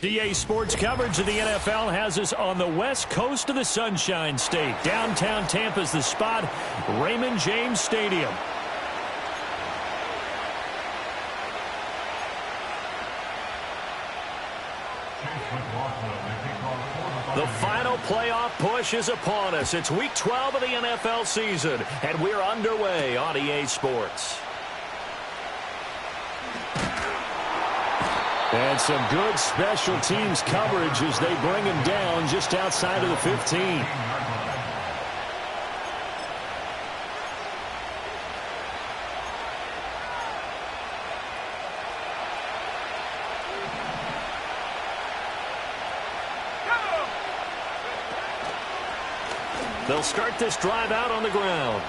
DA Sports coverage of the NFL has us on the west coast of the Sunshine State. Downtown Tampa's the spot, Raymond James Stadium. The final playoff push is upon us. It's week 12 of the NFL season, and we're underway on EA Sports. And some good special teams coverage as they bring him down just outside of the 15. They'll start this drive out on the ground.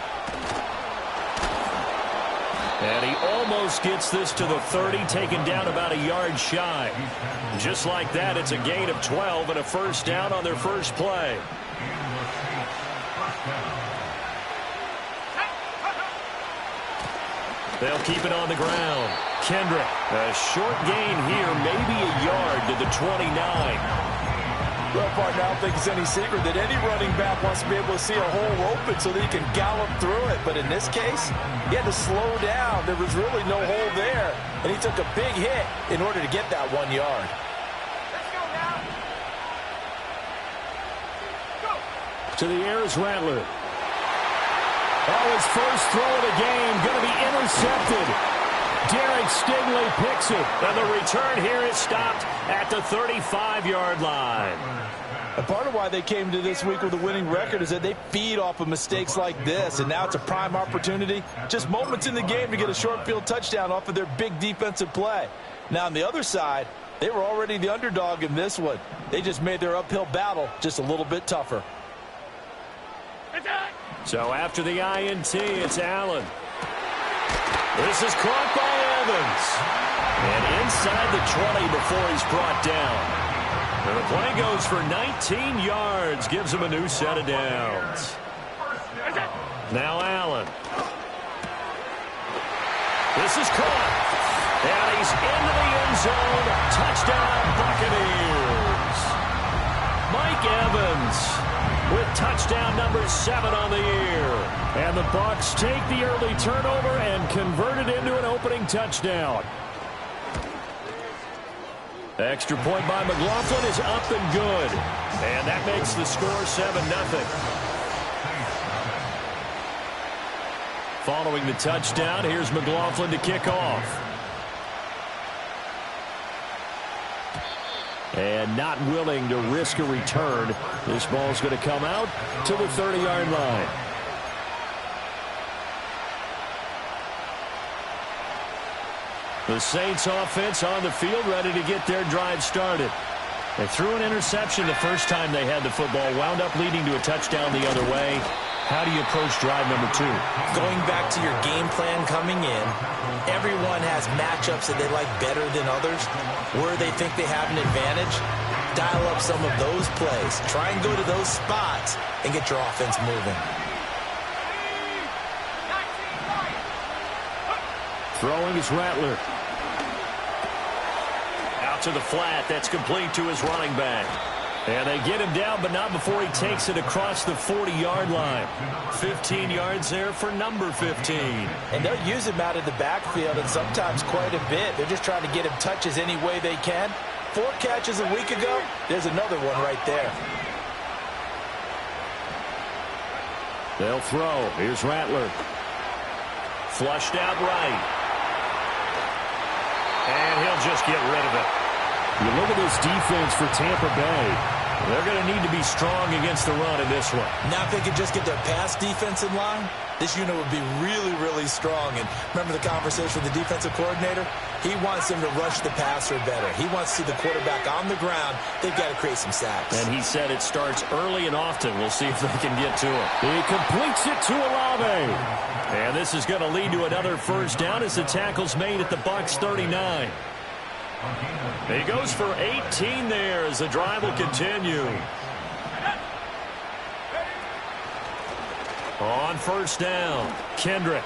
And he almost gets this to the 30, taken down about a yard shy. Just like that, it's a gain of 12 and a first down on their first play. They'll keep it on the ground. Kendrick, a short gain here, maybe a yard to the 29. Well, partner, I don't think it's any secret that any running back wants to be able to see a hole open so that he can gallop through it. But in this case, he had to slow down. There was really no hole there, and he took a big hit in order to get that 1 yard. Let's go now. Go. To the air is Rattler. Oh, his first throw of the game going to be intercepted. Derek Stingley picks it, and the return here is stopped at the 35-yard line. And part of why they came to this week with a winning record is that they feed off of mistakes like this, and now it's a prime opportunity. Just moments in the game to get a short field touchdown off of their big defensive play. Now, on the other side, they were already the underdog in this one. They just made their uphill battle just a little bit tougher. So after the INT, it's Allen. This is caught by Evans. And inside the 20 before he's brought down. And the play goes for 19 yards. Gives him a new set of downs. Now Allen. This is caught. And he's into the end zone. Touchdown, Buccaneers. Mike Evans with touchdown number 7 on the year. And the Bucs take the early turnover and convert it into an opening touchdown. Extra point by McLaughlin is up and good. And that makes the score 7-0. Following the touchdown, here's McLaughlin to kick off. And not willing to risk a return. This ball's going to come out to the 30-yard line. The Saints offense on the field, ready to get their drive started. They threw an interception the first time they had the football, wound up leading to a touchdown the other way. How do you approach drive number 2? Going back to your game plan coming in, everyone has matchups that they like better than others. Where they think they have an advantage, dial up some of those plays. Try and go to those spots and get your offense moving. Throwing is Rattler. Out to the flat. That's complete to his running back. And they get him down, but not before he takes it across the 40-yard line. 15 yards there for number 15. And they'll use him out of the backfield, and sometimes quite a bit. They're just trying to get him touches any way they can. 4 catches a week ago, there's another one right there. They'll throw. Here's Rattler. Flushed out right. And he'll just get rid of it. You look at this defense for Tampa Bay. They're going to need to be strong against the run in this one. Now if they could just get their pass defense in line, this unit would be really, really strong. And remember the conversation with the defensive coordinator? He wants them to rush the passer better. He wants to see the quarterback on the ground. They've got to create some sacks. And he said it starts early and often. We'll see if they can get to him. He completes it to Olave. And this is going to lead to another first down as the tackle's made at the Bucs 39. He goes for 18 there as the drive will continue. On first down, Kendrick.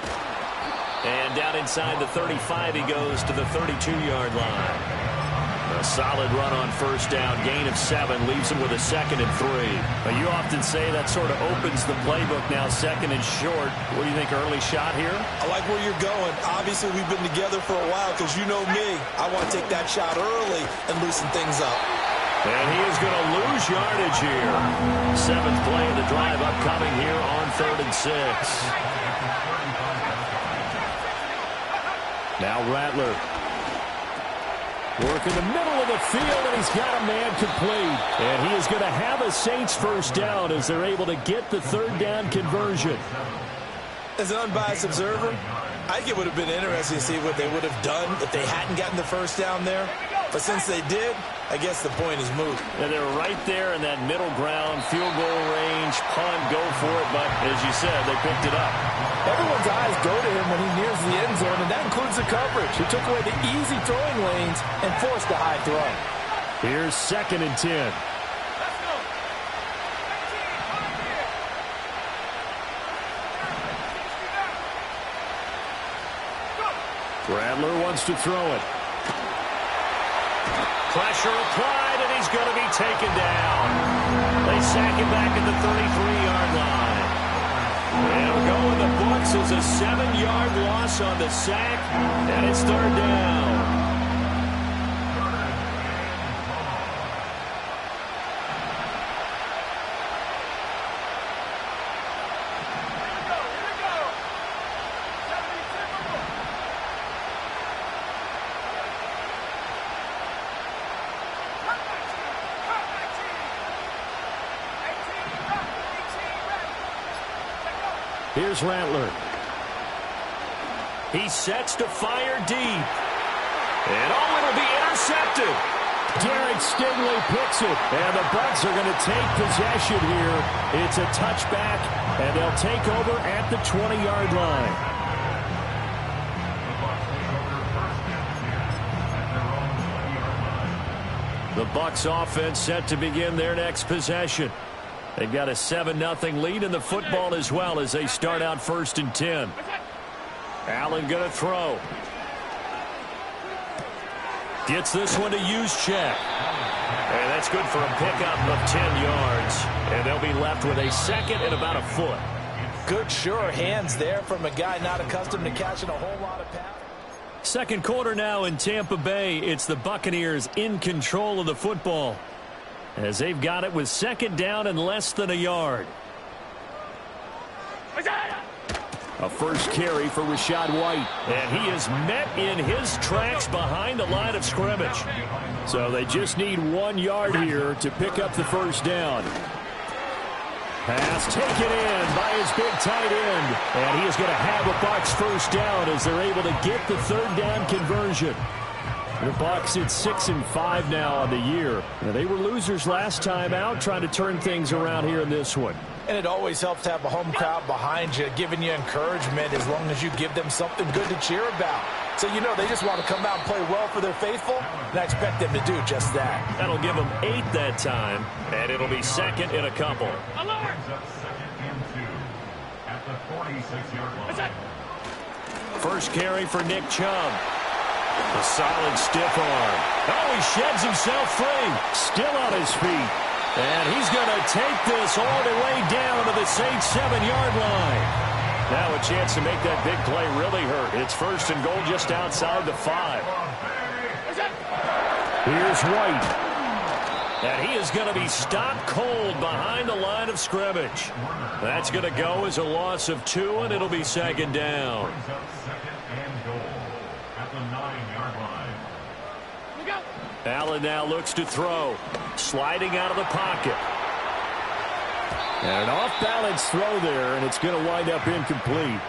And down inside the 35, he goes to the 32-yard line. A solid run on first down. Gain of 7 leaves him with a 2nd and 3. But you often say that sort of opens the playbook now, 2nd and short. What do you think, early shot here? I like where you're going. Obviously, we've been together for a while because you know me. I want to take that shot early and loosen things up. And he is going to lose yardage here. 7th play of the drive upcoming here on 3rd and 6. Now Rattler. Work in the middle of the field, and he's got a man complete. And he is going to have a Saints first down as they're able to get the 3rd down conversion. As an unbiased observer, I think it would have been interesting to see what they would have done if they hadn't gotten the first down there. But since they did, I guess the point is moot. And they're right there in that middle ground, field goal range, punt, go for it. But as you said, they picked it up. Everyone's eyes go to him when he nears the end zone, and that includes the coverage. He took away the easy throwing lanes and forced a high throw. Here's 2nd and 10. Rattler wants to throw it. Pressure applied, and he's going to be taken down. They sack him back at the 33-yard line. They'll go in the books as a 7-yard loss on the sack, and it's 3rd down. Here's Rattler. He sets to fire deep. And it'll be intercepted. Derek Stingley picks it. And the Bucs are going to take possession here. It's a touchback, and they'll take over at the 20-yard line. The Bucs offense set to begin their next possession. They've got a 7-0 lead in the football as well as they start out 1st and 10. Allen going to throw. Gets this one to Juszczyk. And that's good for a pickup of 10 yards. And they'll be left with a 2nd and about a foot. Good, sure hands there from a guy not accustomed to catching a whole lot of passes. Second quarter now in Tampa Bay. It's the Buccaneers in control of the football, as they've got it with 2nd down and less than a yard. A first carry for Rachaad White. And he is met in his tracks behind the line of scrimmage. So they just need 1 yard here to pick up the first down. Pass taken in by his big tight end. And he is going to have a Bucs first down as they're able to get the 3rd down conversion. The Bucs at 6-5 now on the year. Now, they were losers last time out, trying to turn things around here in this one. And it always helps to have a home crowd behind you, giving you encouragement as long as you give them something good to cheer about. So, you know, they just want to come out and play well for their faithful, and I expect them to do just that. That'll give them 8 that time, and it'll be 2nd and a couple. Alert! First carry for Nick Chubb. A solid stiff arm. Oh, he sheds himself free. Still on his feet. And he's going to take this all the way down to the Saints 7-yard line. Now a chance to make that big play really hurt. It's 1st and goal just outside the 5. Here's White. And he is going to be stopped cold behind the line of scrimmage. That's going to go as a loss of 2, and it'll be 2nd down. Allen now looks to throw. Sliding out of the pocket. And an off-balance throw there, and it's going to wind up incomplete.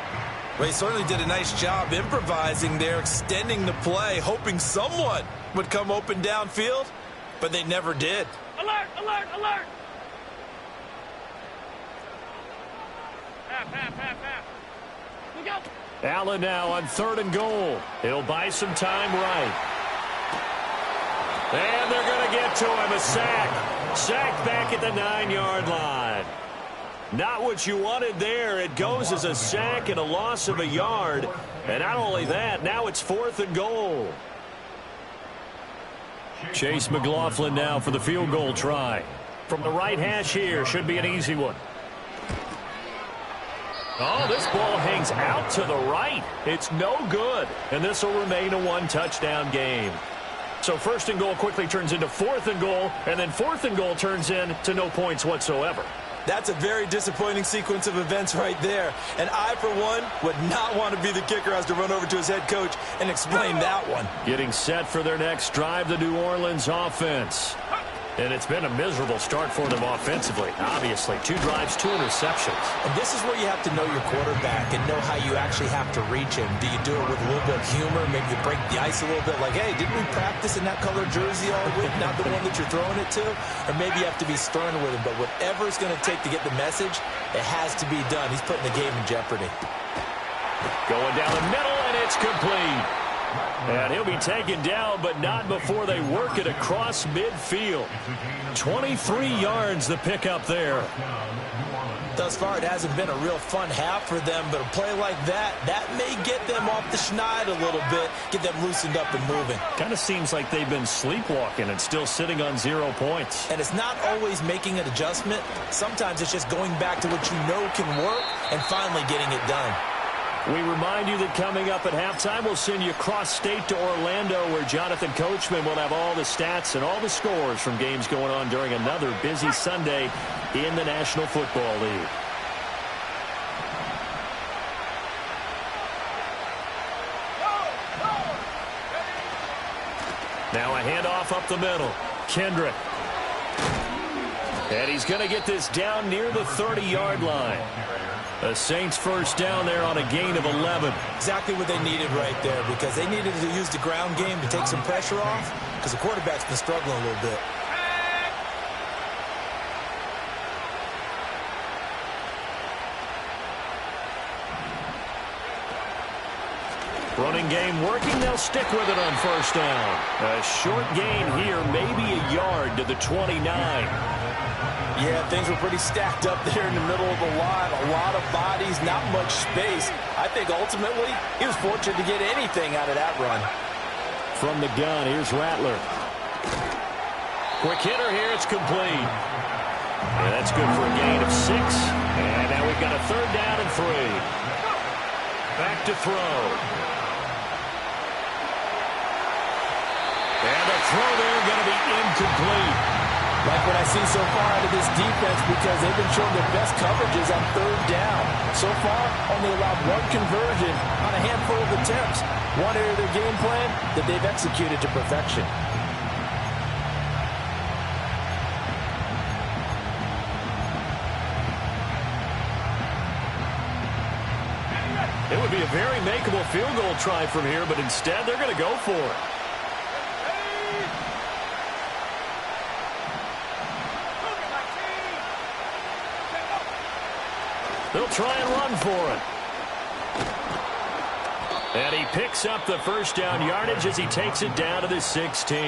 Well, he certainly did a nice job improvising there, extending the play, hoping someone would come open downfield, but they never did. Alert! Alert! Alert! Half. Look out! Allen now on 3rd and goal. He'll buy some time right. And they're going to get to him. A sack. Sacked back at the 9-yard line. Not what you wanted there. It goes as a sack and a loss of a yard. And not only that, now it's 4th and goal. Chase McLaughlin now for the field goal try. From the right hash here, should be an easy one. Oh, this ball hangs out to the right. It's no good. And this will remain a one-touchdown game. So first and goal quickly turns into fourth and goal, and then fourth and goal turns into no points whatsoever. That's a very disappointing sequence of events right there. And I, for one, would not want to be the kicker who has to run over to his head coach and explain that one. Getting set for their next drive, the New Orleans offense. And it's been a miserable start for them offensively. Obviously, 2 drives, 2 interceptions. And this is where you have to know your quarterback and know how you actually have to reach him. Do you do it with a little bit of humor? Maybe you break the ice a little bit like, hey, didn't we practice in that color jersey all week? Not the one that you're throwing it to? Or maybe you have to be stern with him. But whatever it's going to take to get the message, it has to be done. He's putting the game in jeopardy. Going down the middle, and it's complete. And he'll be taken down, but not before they work it across midfield. 23 yards the pickup there. Thus far, it hasn't been a real fun half for them, but a play like that may get them off the schneid a little bit, get them loosened up and moving. Kind of seems like they've been sleepwalking and still sitting on 0 points. And it's not always making an adjustment. Sometimes it's just going back to what you know can work and finally getting it done. We remind you that coming up at halftime, we'll send you cross-state to Orlando, where Jonathan Coachman will have all the stats and all the scores from games going on during another busy Sunday in the National Football League. Now a handoff up the middle. Kendrick. And he's going to get this down near the 30-yard line. The Saints first down there on a gain of 11. Exactly what they needed right there, because they needed to use the ground game to take some pressure off, because the quarterback's been struggling a little bit. Running game working. They'll stick with it on first down. A short gain here, maybe a yard to the 29. Yeah, things were pretty stacked up there in the middle of the line. A lot of bodies, not much space. I think ultimately he was fortunate to get anything out of that run. From the gun, here's Rattler. Quick hitter here, it's complete. Yeah, that's good for a gain of 6. And now we've got a third down and 3. Back to throw. And the throw there going to be incomplete. Like what I see so far out of this defense, because they've been showing their best coverages on third down. So far, only allowed 1 conversion on a handful of attempts. One area of their game plan that they've executed to perfection. It would be a very makeable field goal try from here, but instead they're going to go for it. They'll try and run for it. And he picks up the first down yardage as he takes it down to the 16.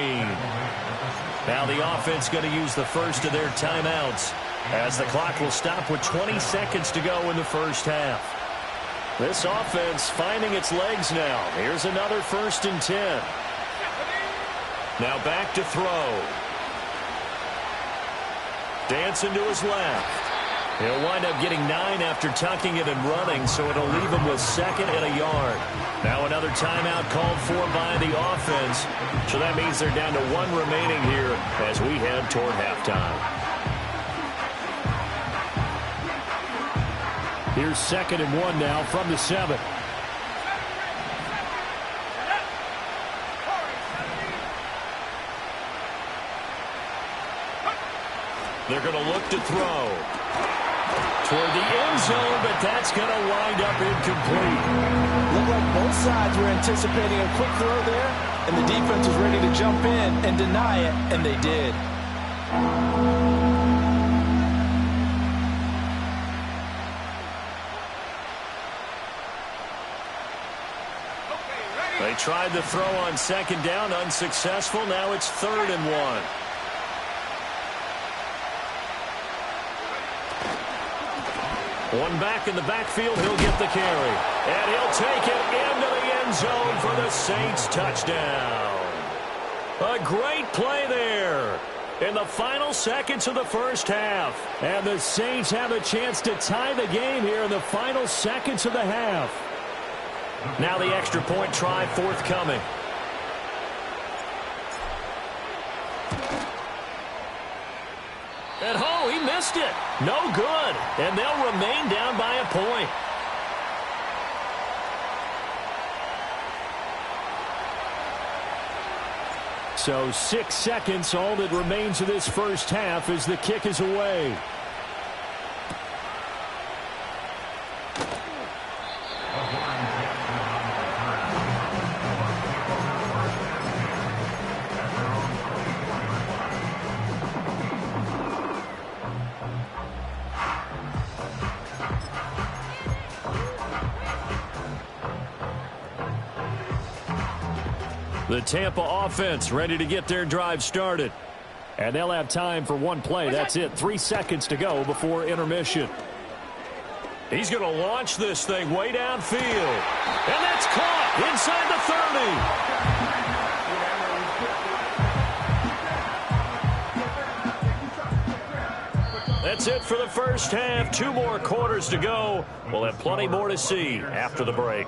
Now the offense going to use the first of their timeouts, as the clock will stop with 20 seconds to go in the first half. This offense finding its legs now. Here's another 1st and 10. Now back to throw. Dancing to his left. He'll wind up getting 9 after tucking it and running, so it'll leave him with 2nd and a yard. Now another timeout called for by the offense. So that means they're down to 1 remaining here as we head toward halftime. Here's 2nd and 1 now from the 7. They're going to look to throw toward the end zone, but that's going to wind up incomplete. Looked like both sides were anticipating a quick throw there, and the defense was ready to jump in and deny it, and they did. They tried the throw on 2nd down, unsuccessful. Now it's 3rd and 1. One back in the backfield, he'll get the carry. And he'll take it into the end zone for the Saints touchdown. A great play there in the final seconds of the first half. And the Saints have a chance to tie the game here in the final seconds of the half. Now the extra point try forthcoming. And oh, he missed it. No good. And they'll remain down by a point. So 6 seconds, all that remains of this first half as the kick is away. The Tampa offense ready to get their drive started. And they'll have time for one play. That's it. 3 seconds to go before intermission. He's going to launch this thing way downfield. And that's caught inside the 30. That's it for the first half. 2 more quarters to go. We'll have plenty more to see after the break.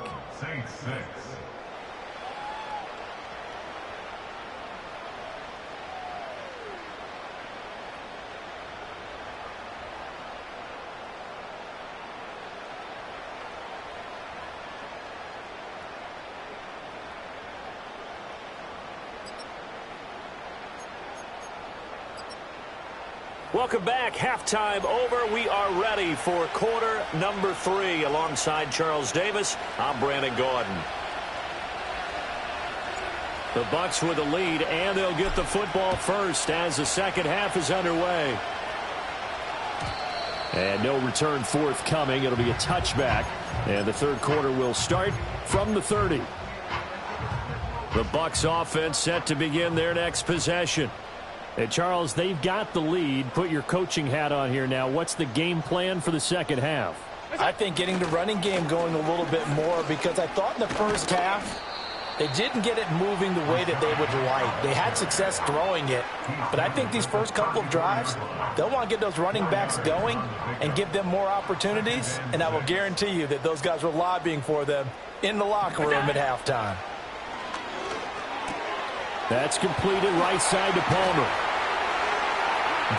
Welcome back. Halftime over. We are ready for quarter number 3. Alongside Charles Davis, I'm Brandon Gordon. The Bucs with the lead, and they'll get the football first as the second half is underway. And no return forthcoming. It'll be a touchback, and the third quarter will start from the 30. The Bucs offense set to begin their next possession. And Charles, they've got the lead. Put your coaching hat on here now. What's the game plan for the second half? I think getting the running game going a little bit more, because I thought in the first half they didn't get it moving the way that they would like. They had success throwing it, but I think these first couple of drives, they'll want to get those running backs going and give them more opportunities, and I will guarantee you that those guys were lobbying for them in the locker room at halftime. That's completed right side to Palmer.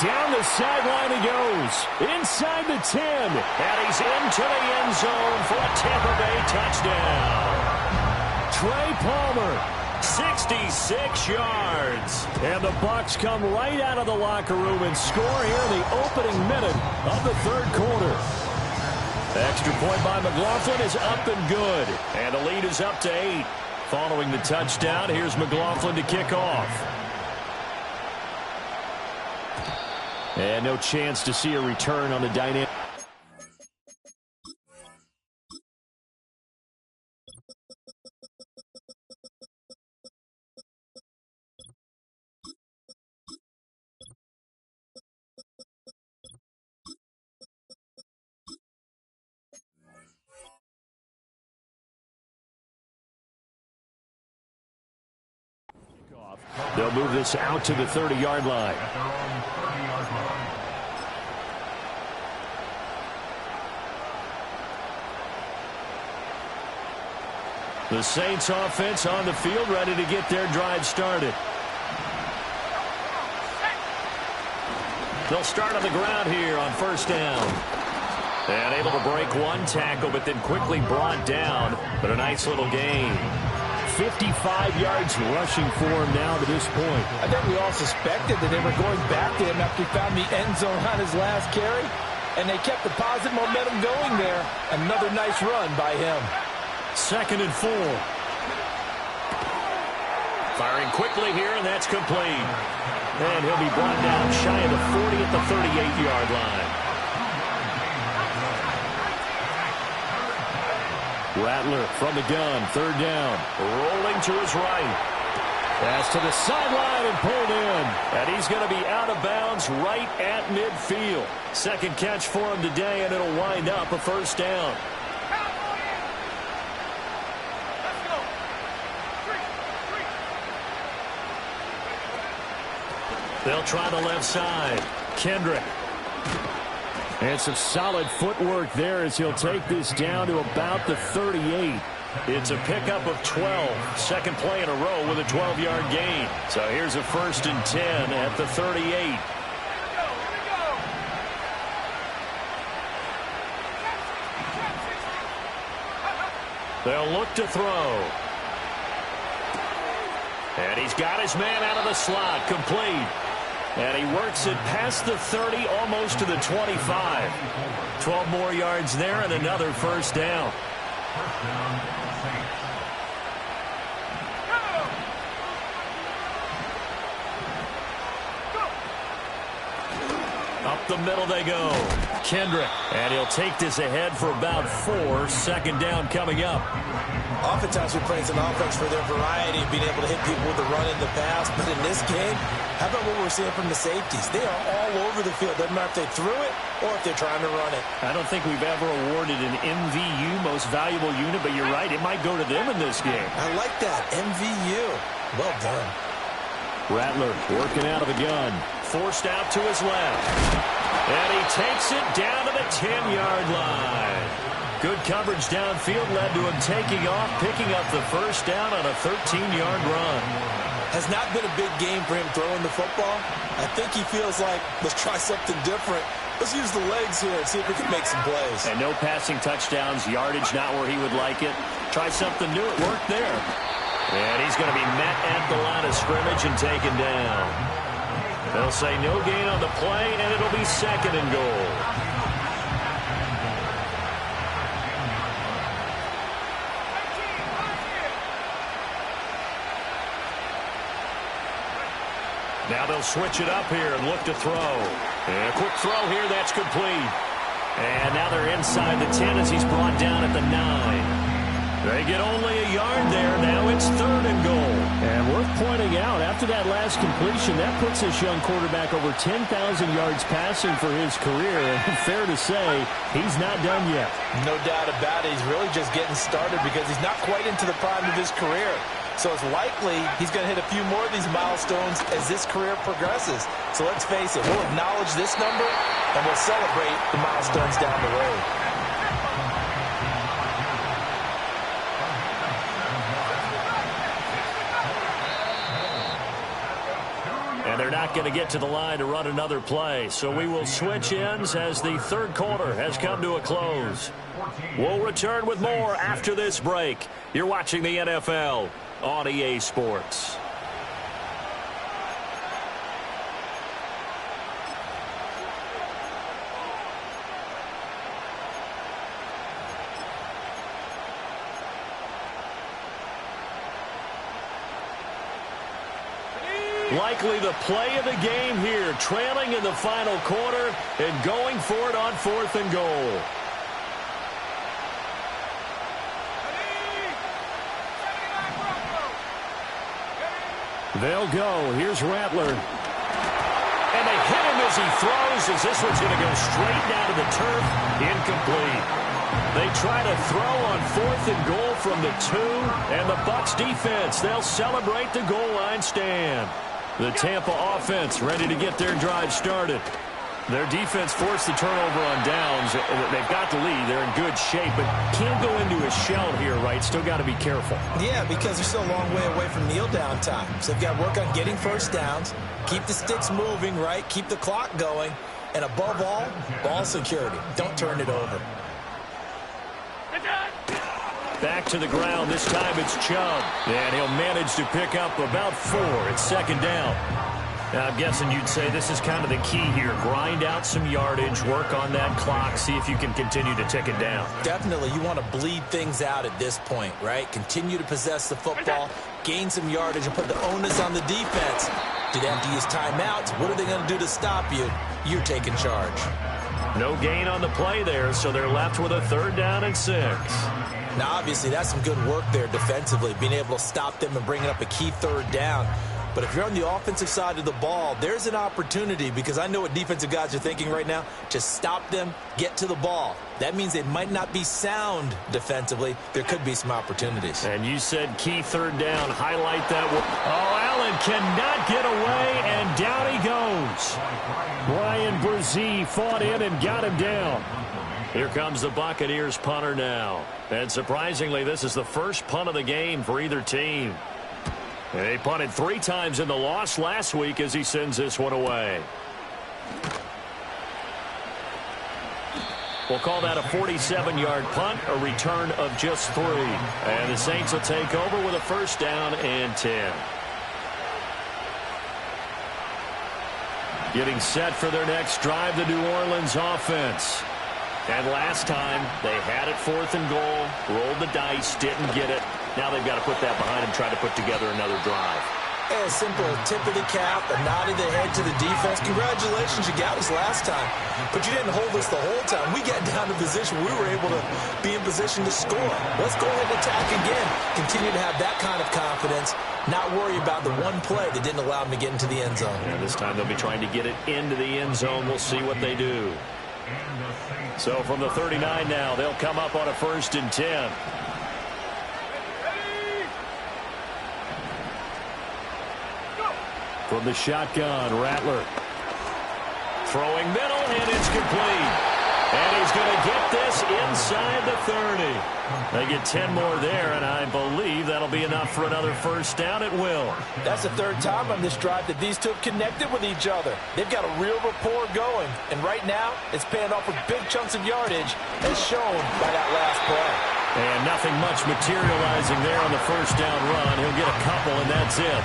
Down the sideline he goes. Inside the 10. And he's into the end zone for a Tampa Bay touchdown. Trey Palmer, 66 yards. And the Bucs come right out of the locker room and score here in the opening minute of the third quarter. Extra point by McLaughlin is up and good. And the lead is up to 8. Following the touchdown, here's McLaughlin to kick off. And no chance to see a return on the dynamic. They'll move this out to the 30-yard line. The Saints offense on the field, ready to get their drive started. They'll start on the ground here on first down. And able to break one tackle, but then quickly brought down. But a nice little gain. 55 yards rushing for him now to this point. I think we all suspected that they were going back to him after he found the end zone on his last carry. And they kept the positive momentum going there. Another nice run by him. 2nd and 4. Firing quickly here, and that's complete. And he'll be brought down shy of the 40 at the 38-yard line. Rattler from the gun, 3rd down. Rolling to his right. Pass to the sideline and pulled in. And he's going to be out of bounds right at midfield. 2nd catch for him today, and it'll wind up a first down. They'll try the left side. Kendrick. And some solid footwork there as he'll take this down to about the 38. It's a pickup of 12. Second play in a row with a 12-yard gain. So here's a 1st and 10 at the 38. They'll look to throw. And he's got his man out of the slot, complete. And he works it past the 30, almost to the 25. 12 more yards there and another 1st down. Up the middle they go. Kendrick. And he'll take this ahead for about 4. Second down coming up. Oftentimes we praise an offense for their variety of being able to hit people with the run in the pass. But in this game, how about what we're seeing from the safeties? They are all over the field. Doesn't matter if they threw it or if they're trying to run it. I don't think we've ever awarded an MVU, most valuable unit, but you're right, it might go to them in this game. I like that. MVU. Well done. Rattler working out of the gun. Forced out to his left. And he takes it down to the 10-yard line. Good coverage downfield led to him taking off, picking up the 1st down on a 13-yard run. Has not been a big game for him throwing the football. I think he feels like, let's try something different. Let's use the legs here and see if we can make some plays. And no passing touchdowns, yardage not where he would like it. Try something new. It worked there. And he's going to be met at the line of scrimmage and taken down. They'll say no gain on the play, and it'll be 2nd and goal. Now they'll switch it up here and look to throw. And a quick throw here, that's complete. And now they're inside the 10 as he's brought down at the 9. They get only a yard there. Now it's 3rd and goal. And worth pointing out, after that last completion, that puts this young quarterback over 10,000 yards passing for his career. And fair to say, he's not done yet. No doubt about it. He's really just getting started because he's not quite into the prime of his career. So it's likely he's going to hit a few more of these milestones as this career progresses. So let's face it, we'll acknowledge this number and we'll celebrate the milestones down the road. And they're not going to get to the line to run another play. So we will switch ends as the 3rd quarter has come to a close. We'll return with more after this break. You're watching the NFL on EA Sports. Likely the play of the game here, trailing in the final quarter and going for it on 4th and goal. They'll go. Here's Rattler. And they hit him as he throws, as this one's going to go straight down to the turf. Incomplete. They try to throw on 4th and goal from the 2. And the Bucs defense, they'll celebrate the goal line stand. The Tampa offense ready to get their drive started. Their defense forced the turnover on downs. They've got the lead. They're in good shape, but can't go into a shell here, right? Still got to be careful. Yeah, because they're still a long way away from kneel down time. So they've got to work on getting 1st downs, keep the sticks moving, right? Keep the clock going. And above all, ball security. Don't turn it over. Back to the ground. This time it's Chubb. And he'll manage to pick up about 4. It's 2nd down. Now, I'm guessing you'd say this is kind of the key here. Grind out some yardage, work on that clock, see if you can continue to tick it down. Definitely. You want to bleed things out at this point, right? Continue to possess the football, gain some yardage, and put the onus on the defense. Do they have to use timeouts? What are they going to do to stop you? You're taking charge. No gain on the play there, so they're left with a 3rd down and 6. Now, obviously, that's some good work there defensively, being able to stop them and bringing up a key 3rd down. But if you're on the offensive side of the ball, there's an opportunity, because I know what defensive guys are thinking right now. Just stop them, get to the ball. That means they might not be sound defensively. There could be some opportunities. And you said key 3rd down. Highlight that one. Oh, Allen Allen cannot get away, and down he goes. Brian Brzee fought in and got him down. Here comes the Buccaneers punter now. And surprisingly, this is the first punt of the game for either team. They punted 3 times in the loss last week as he sends this one away. We'll call that a 47-yard punt, a return of just 3. And the Saints will take over with a first down and 10. Getting set for their next drive, the New Orleans offense. And last time, they had it 4th and goal, rolled the dice, didn't get it. Now they've got to put that behind them, try to put together another drive. A simple tip of the cap, a nod of the head to the defense. Congratulations, you got us last time. But you didn't hold us the whole time. We got down to position. We were able to be in position to score. Let's go ahead and attack again. Continue to have that kind of confidence. Not worry about the one play that didn't allow them to get into the end zone. Yeah, this time they'll be trying to get it into the end zone. We'll see what they do. So from the 39 now, they'll come up on a 1st and 10. From the shotgun, Rattler. Throwing middle, and it's complete. And he's going to get this inside the 30. They get 10 more there, and I believe that'll be enough for another first down. It will. That's the 3rd time on this drive that these two have connected with each other. They've got a real rapport going, and right now it's paying off with big chunks of yardage, as shown by that last play. And nothing much materializing there on the first down run. He'll get a couple, and that's it.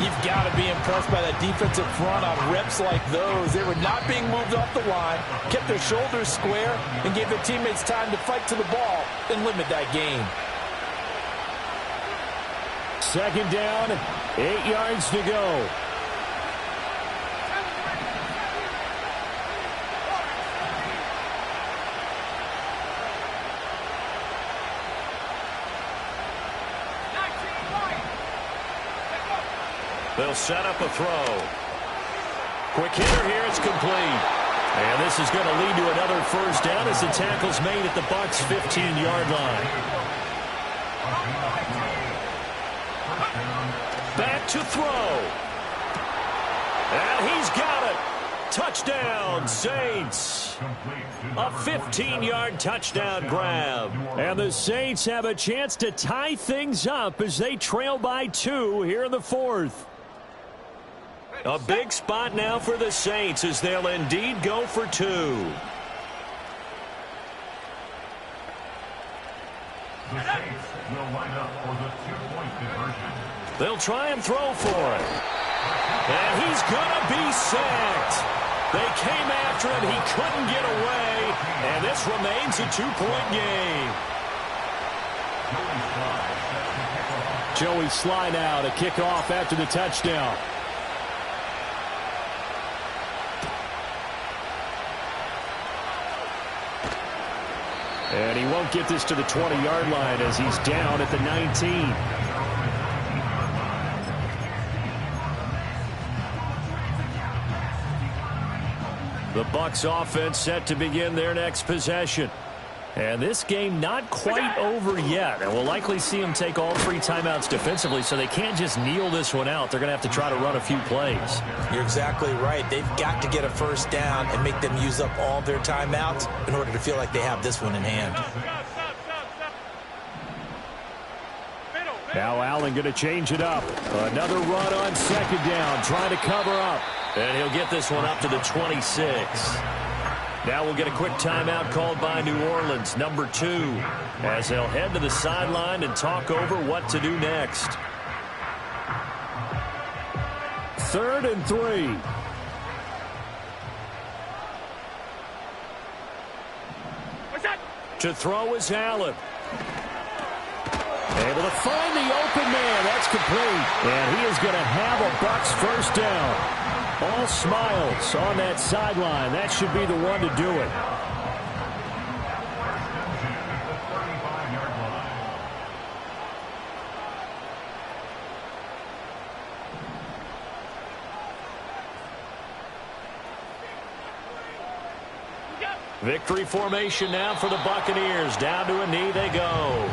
You've got to be impressed by that defensive front on reps like those. They were not being moved off the line, kept their shoulders square, and gave their teammates time to fight to the ball and limit that gain. 2nd down, 8 yards to go. They'll set up a throw. Quick hitter here. It's complete. And this is going to lead to another first down as the tackle's made at the Bucs' 15-yard line. Back to throw. And he's got it. Touchdown, Saints. A 15-yard touchdown grab. And the Saints have a chance to tie things up as they trail by 2 here in the 4th. A big spot now for the Saints as they'll indeed go for 2. They'll try and throw for it. And he's going to be sacked. They came after him. He couldn't get away. And this remains a 2-point game. Joey Sly now to kick off after the touchdown. And he won't get this to the 20-yard line as he's down at the 19. The Bucs offense set to begin their next possession. And this game not quite over yet. And we'll likely see them take all 3 timeouts defensively, so they can't just kneel this one out. They're going to have to try to run a few plays. You're exactly right. They've got to get a first down and make them use up all their timeouts in order to feel like they have this one in hand. Now Allen going to change it up. Another run on 2nd down, trying to cover up. And he'll get this one up to the 26. Now we'll get a quick timeout called by New Orleans, number 2, as they'll head to the sideline and talk over what to do next. 3rd and 3. To throw is Allen. Able to find the open man. That's complete. And he is going to have a Bucs first down. All smiles on that sideline. That should be the one to do it. Victory formation now for the Buccaneers. Down to a knee they go.